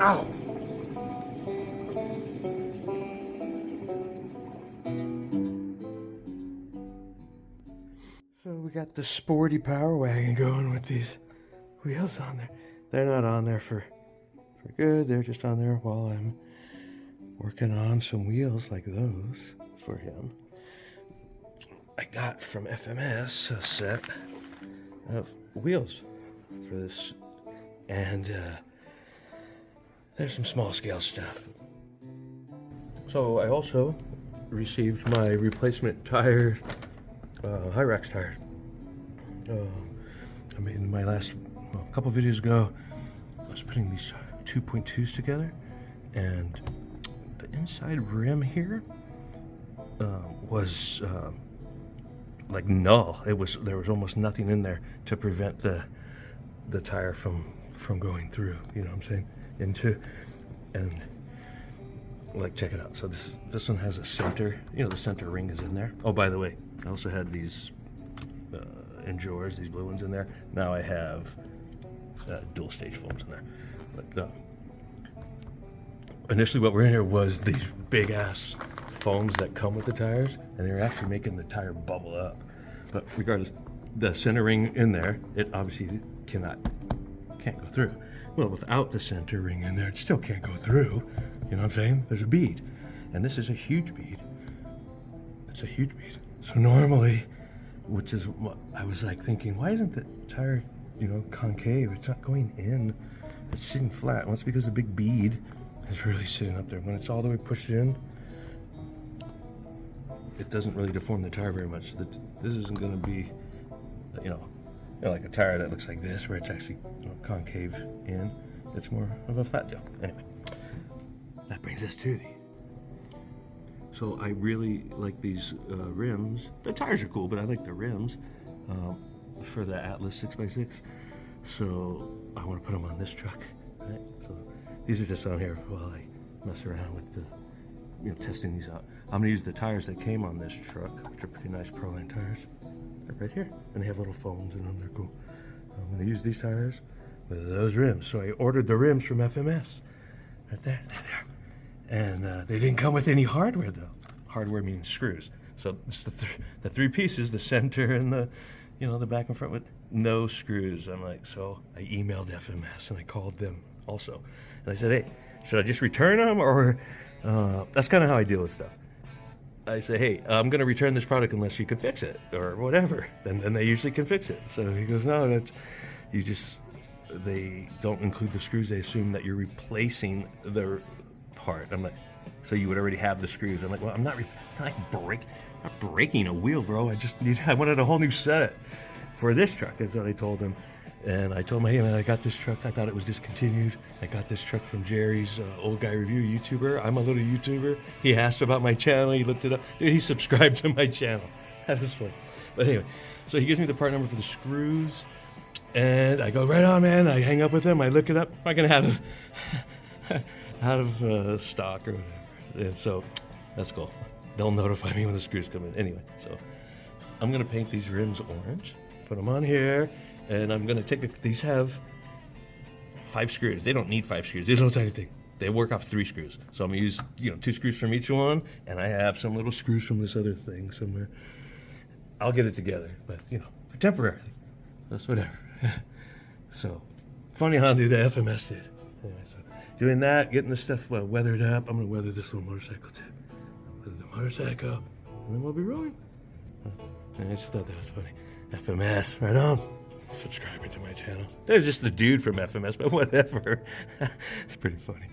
Ow! So we got the sporty Power Wagon going with these wheels on there. They're not on there for good. They're just on there while I'm working on some wheels like those for him. I got from FMS a set of wheels for this, and there's some small scale stuff. So I also received my replacement tire, Hyrax tires. I mean, in my last couple videos ago, I was putting these 2.2s together, and the inside rim here was like null. There was almost nothing in there to prevent the tire from going through. You know what I'm saying? And like, check it out. So this one has a center. You know, the center ring is in there. Oh, by the way, I also had these Endures, these blue ones in there. Now I have dual stage foams in there. But initially what were in here was these big ass foams that come with the tires, and they were actually making the tire bubble up. But regardless, the center ring in there, it obviously can't go through. Well, without the center ring in there, it still can't go through. You know what I'm saying? There's a bead, and this is a huge bead. It's a huge bead. So normally, which is what I was like thinking, why isn't the tire, you know, concave? It's not going in. It's sitting flat. Well, it's because the big bead is really sitting up there. When it's all the way pushed in, it doesn't really deform the tire very much. So this isn't going to be, you know, like a tire that looks like this, where it's actually, you know, concave in. It's more of a flat deal. Anyway, that brings us to these. So I really like these rims. The tires are cool, but I like the rims for the Atlas 6x6. So I want to put them on this truck. Right? So these are just on here while I mess around with the, you know, testing these out. I'm gonna use the tires that came on this truck, which are pretty nice Proline tires. They're right here, and they have little foams in them. They're cool. I'm gonna use these tires with those rims. So I ordered the rims from FMS. Right there, and they didn't come with any hardware though. Hardware means screws. So it's the three pieces, the center and the, you know, the back and front with no screws. I'm like, so I emailed FMS and I called them also, and I said, hey, should I just return them, or that's kind of how I deal with stuff. I say, hey, I'm going to return this product unless you can fix it or whatever. And then they usually can fix it. So he goes, no, they don't include the screws. They assume that you're replacing the part. I'm like, so you would already have the screws. I'm like, well, I'm not breaking a wheel, bro. I wanted a whole new set for this truck. That's what I told him. And I told him, hey man, I got this truck. I thought it was discontinued. I got this truck from Jerry's Old Guy Review YouTuber. I'm a little YouTuber. He asked about my channel. He looked it up. Dude, he subscribed to my channel. That was fun. But anyway, so he gives me the part number for the screws. And I go, right on, man. I hang up with him. I look it up. I'm not going to have it out of stock or whatever. And so that's cool. They'll notify me when the screws come in. Anyway, so I'm going to paint these rims orange. Put them on here. And I'm going to these have 5 screws. They don't need 5 screws. They don't say anything. They work off 3 screws. So I'm going to use, you know, 2 screws from each one, and I have some little screws from this other thing somewhere. I'll get it together, but, you know, for temporarily. That's whatever. So, funny how the FMS did. Anyway, so doing that, getting the stuff weathered up. I'm going to weather this little motorcycle too. Weather the motorcycle, and then we'll be rolling. I just thought that was funny. FMS, right on. Subscribing to my channel. There's just the dude from FMS, but whatever. It's pretty funny.